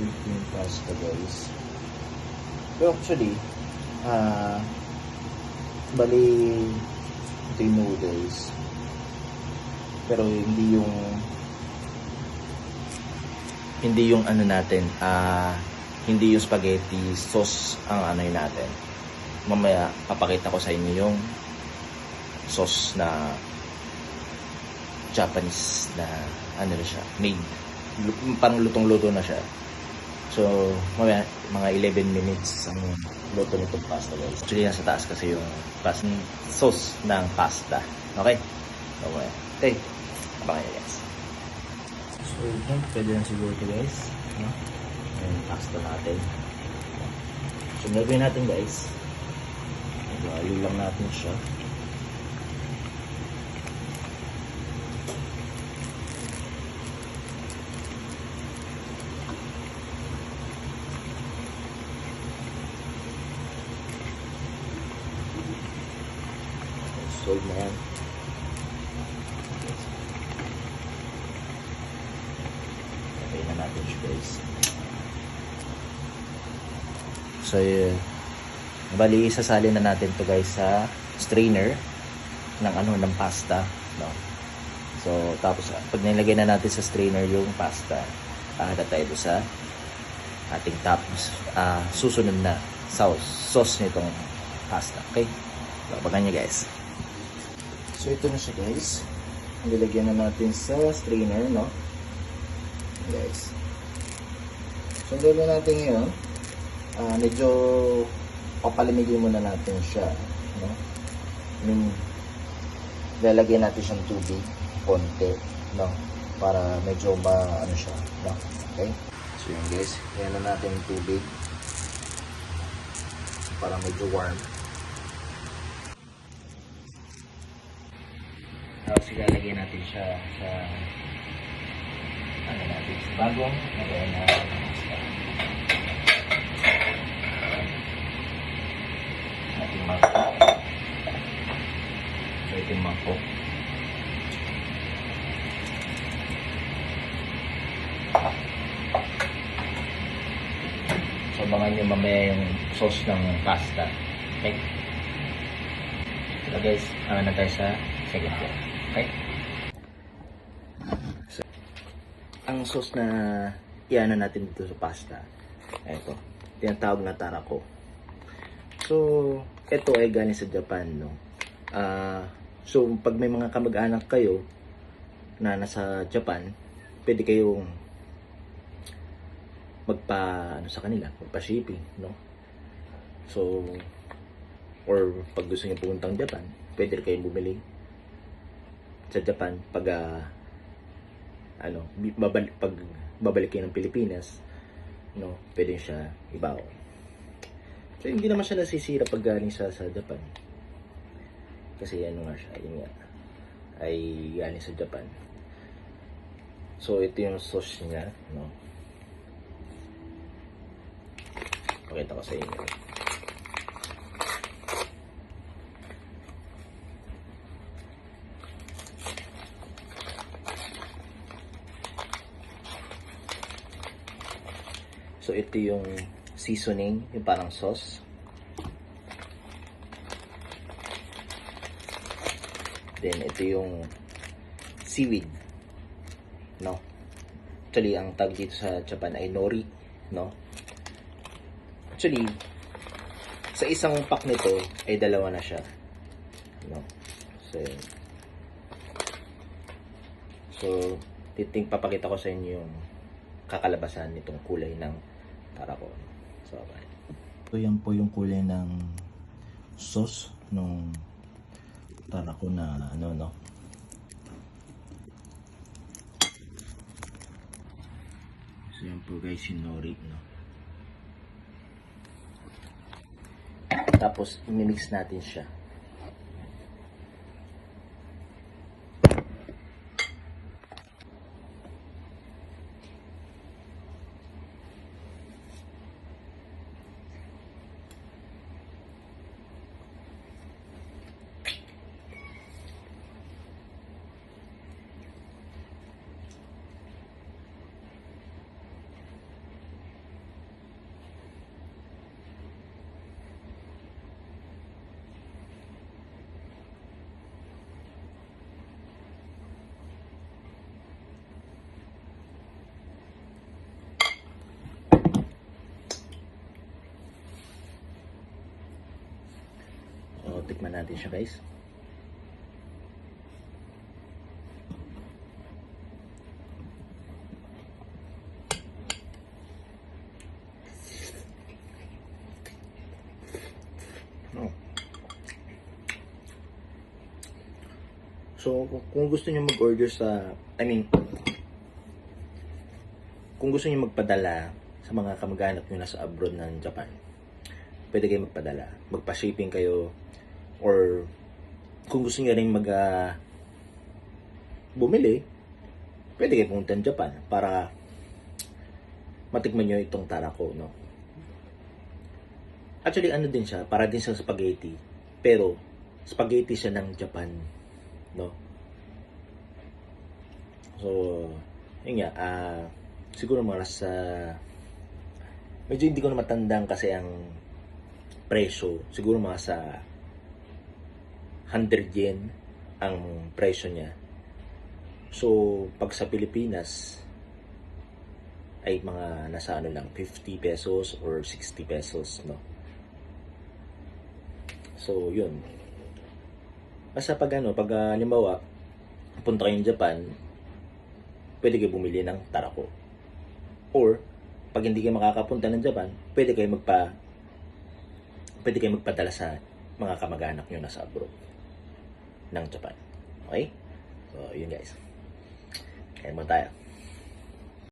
Philippine pasta guys. Pero actually, bali ito yung noodles. Pero hindi yung ano natin, hindi yung spaghetti sauce ang ano yun natin. Mamaya papakita ko sa inyo yung sauce na Japanese na ano na siya, made parang lutong-luto na siya. So mamaya mga 11 minutes ang luto nitong pasta guys. Actually nasa taas kasi yung sauce ng pasta. Okay? So mamaya. Okay, abangan nyo guys. So yun, pwede na siguro ito guys, no? Yung pasta natin. So gagawin natin guys, halo lang natin siya. Solve na yan. Okay na natin siya guys. So bali sasali na natin to guys sa strainer ng pasta, no? So tapos pag nilagay na natin sa strainer yung pasta, ahada tayo sa ating tapos susunod na sauce nitong pasta. Okay? So abangan nyo guys. So ito na siya guys. Nilagyan na natin sa strainer, no? Guys. So gagawin natin ngayon, medyo papalamigin muna natin siya, no? Lalagyan natin siyang tubig konti, no? Para medyo ano siya, no? Okay? So yun guys, yan na natin yung tubig para medyo warm. Tapos ilalagay natin siya sa ano natin, bagong lagay na pasta. Ating mangkok. So ito yung mangkok. So abangan nyo mamaya yung sauce ng pasta. Okay? So guys, na tayo sa second floor. Okay? So, ang sauce na iano natin dito sa pasta, ito, tinatawag na tarako. So, ito ay galing sa Japan, no? So, pag may mga kamag-anak kayo na nasa Japan, pwede kayong magpa-shipping, no? So, or pag gusto niyo pumuntang Japan, pwede kayong bumili sa Japan pag babalik kayo ng Pilipinas, no? Pwede siya ibaon. So hindi naman siya nasisira pag galing sa Japan. Kasi ano nga siya, yun nga, ay galing sa Japan. So ito yung sauce niya, no? Pakita ko sa inyo. So ito yung seasoning, yung parang sauce. Then ito yung seaweed, no? Actually ang tag dito sa Japan ay nori, no? Actually sa isang pack nito ay dalawa na siya, no? So papakita ko sa inyo yung kakalabasan nitong kulay ng tarako. So, okay. So, yan po yung kulay ng sauce nung tarako na ano, no? So, yan po guys yung nori, no? Tapos, imimix natin siya. tikman natin siya, guys. Oh. So, kung gusto niyo mag-order kung gusto niyo magpadala sa mga kamag-anak niyo nasa abroad ng Japan, pwede kayo magpadala. Magpa-shipping kayo, or kung gusto niyo rin bumili, pwede kayo pumunta ng Japan para matikman niyo itong tarako, no? Actually, ano din siya, para din sa spaghetti, pero spaghetti siya ng Japan, no? So, yun nga, siguro mga sa, medyo hindi ko na matandang kasi ang presyo, siguro mga sa 100 yen ang presyo niya. So, pag sa Pilipinas, ay mga nasa ano lang, 50 pesos or 60 pesos, no? So, yun. Basta pag halimbawa, punta kayo ng Japan, pwede kayo bumili ng tarako. Or, pag hindi kayo makakapunta ng Japan, pwede kayo magpadala sa mga kamag-anak nyo nasa abroad ng Japan. Okay? So, yun guys. Kaya mo tayo.